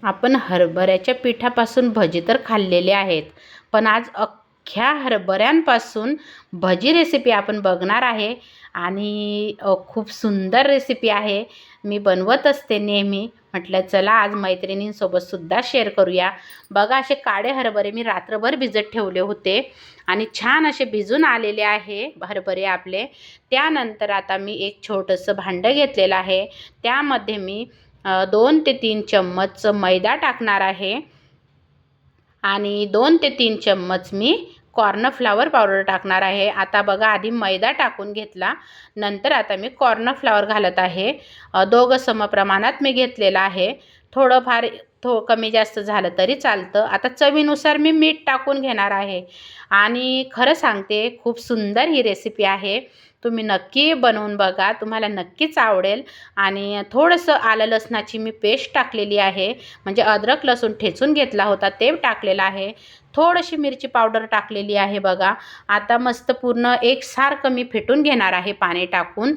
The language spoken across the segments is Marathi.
आपण हरभऱ्याच्या पिठापासून भजी तर खाल्लेले आहेत, पण आज अख्ख्या हरभऱ्यांपासून भजी रेसिपी आपण बघणार आहे. आणि खूप सुंदर रेसिपी आहे. मी बनवत असते नेहमी. म्हटलं चला आज मैत्रिणींसोबत सुद्धा शेअर करूया. बघा, असे काळे हरभरे मी रात्रभर भिजत ठेवले होते आणि छान असे भिजून आलेले आहे हरभरे आपले. त्यानंतर आता मी एक छोटंसं भांडं घेतलेलं आहे. त्यामध्ये मी 2 ते 3 चम्मच मैदा टाकणार आहे आणि 2 ते 3 चम्मच मी कॉर्नफ्लॉवर पावडर टाकणार आहे. आता बघा, आधी मैदा टाकून घेतला, नंतर आता मी कॉर्नफ्लॉवर घालत आहे. दोघं समप्रमाणात मी घेतलेलं आहे. थोडंफार कमी जास्त झालं तरी चालतं. आता चवीनुसार मी मीठ टाकून घेणार आहे. आणि खरं सांगते, खूप सुंदर ही रेसिपी आहे. तुम्ही नक्की बनवून बघा, तुम्हाला नक्कीच आवडेल. आणि थोडंसं आलं लसणाची मी पेस्ट टाकलेली आहे, म्हणजे अद्रक लसूण ठेचून घेतला होता ते टाकलेलं आहे. थोडीशी मिरची पावडर टाकलेली आहे बघा. आता मस्त पूर्ण एकसारखं मी फेटून घेणार आहे पाणी टाकून.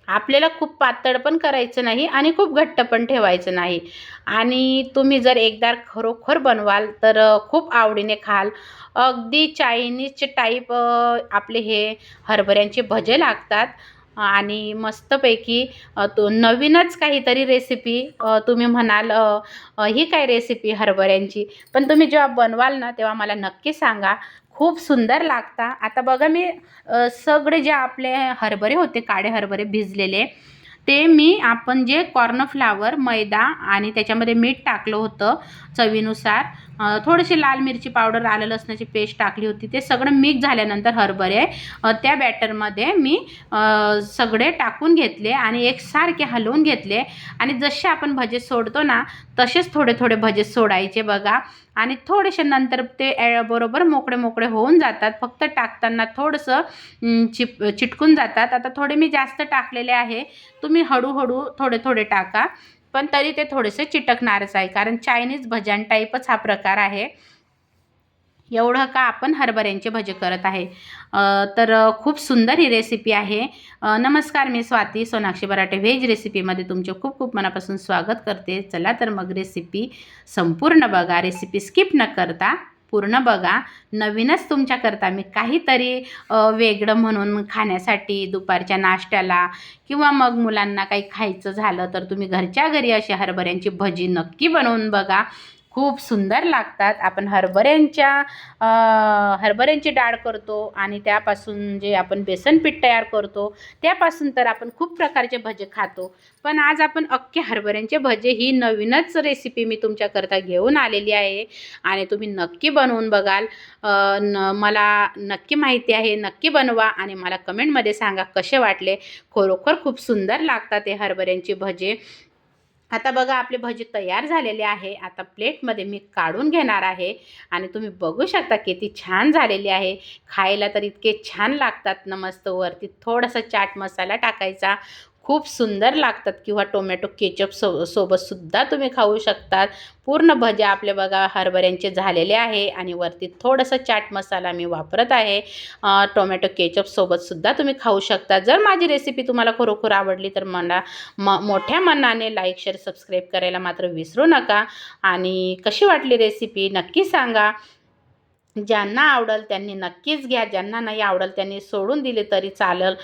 आपल्याला खूप पातळ पण करायचं नाही आणि खूप घट्ट पण ठेवायचं नाही. आणि तुम्ही जर एकदा खरोखर बनवाल तर खूप आवडीने खाल. अगदी चायनीजचे टाईप आपले हे हरभऱ्यांचे भजे लागतात. आणि मस्तपैकी तो नवीनच काहीतरी रेसिपी तुम्ही म्हणाल ही काय रेसिपी हरभऱ्यांची. पण तुम्ही जेव्हा बनवाल ना तेव्हा मला नक्की सांगा, खूप सुंदर लागता. आता बघा, मी सगळे जे आपले हरभरे होते, काळे हरभरे भिजलेले, ते मी आपण जे कॉर्नफ्लॉवर, मैदा आणि त्याच्यामध्ये मीठ टाकलं होतं चवीनुसार, थोडीशी लाल मिरची पावडर, आलं लसणाची पेस्ट टाकली होती, ते सगळं मिक्स झाल्यानंतर हरभरे त्या बॅटरमध्ये मी सगळे टाकून घेतले आणि एकसारखे हलवून घेतले. आणि जसे आपण भजे सोडतो ना तसेच थोडे थोडे भजे सोडायचे बघा. आणि थोडेसे नंतर ते बरोबर मोकळे मोकळे होऊन जातात. फक्त टाकताना थोडंसं चिटकून जातात. आता थोडे मी जास्त टाकलेले आहे. तुम्ही हळूहळू थोडे थोडे टाका, पण तरी ते थोडेसे चिटकणारच आहे, कारण चायनीज भज्यां टाईपच हा प्रकार आहे. एवढं का आपण हरभऱ्यांचे भजे करत आहे. तर खूप सुंदर ही रेसिपी आहे. नमस्कार, मी स्वाती सोनाक्षी बराटे व्हेज रेसिपीमध्ये तुमचे खूप खूप मनापासून स्वागत करते. चला तर मग रेसिपी संपूर्ण बघा, रेसिपी स्किप न करता पूर्ण बघा. नवीनच तुमच्याकरता मी काहीतरी वेगळं म्हणून खाण्यासाठी दुपारच्या नाश्त्याला किंवा मग मुलांना काही खायचं झालं तर तुम्ही घरच्या घरी अशी हरभऱ्यांची भजी नक्की बनवून बघा. खूप सुंदर लागतात. आपण हरभऱ्यांची डाळ करतो आणि त्यापासून जे आपण बेसन पीठ तयार करतो त्यापासून तर आपण खूप प्रकारचे भजे खातो. पण आज आपण अख्खे हरभऱ्यांचे भजे ही नवीनच रेसिपी मी तुमच्याकरता घेऊन आलेली आहे आणि तुम्ही नक्की बनवून बघाल. मला नक्की माहिती आहे, नक्की बनवा आणि मला कमेंटमध्ये सांगा कसे वाटले. खरोखर खूप सुंदर लागतात हे हरभऱ्यांचे भजे. आता बघा, आपले भजी तयार झालेले आहे. आता प्लेटमध्ये मी काढून घेणार आहे आणि तुम्ही बघू शकता किती छान झालेली आहे. खायला तर इतके छान लागतात ना. मस्त वरती थोडासा चाट मसाला टाकायचा, खूप सुंदर लागतात. किंवा टोमॅटो केचप सोबतसुद्धा तुम्ही खाऊ शकतात. पूर्ण भजे आपले बघा हरभऱ्यांचे झालेले आहे आणि वरती थोडासा चाट मसाला मी वापरत आहे. टोमॅटो केचपसोबतसुद्धा तुम्ही खाऊ शकता. जर माझी रेसिपी तुम्हाला खरोखर आवडली तर मला मोठ्या मनाने लाईक, शेअर, सबस्क्राईब करायला मात्र विसरू नका. आणि कशी वाटली रेसिपी नक्की सांगा. ज्यांना आवडेल त्यांनी नक्कीच घ्या, ज्यांना नाही आवडेल त्यांनी सोडून दिले तरी चालेल.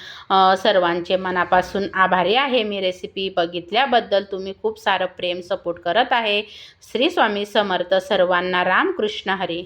सर्वांचे मनापासून आभारी आहे. मी रेसिपी बघितल्याबद्दल तुम्ही खूप सारं प्रेम सपोर्ट करत आहे. श्री स्वामी समर्थ. सर्वांना रामकृष्ण हरी.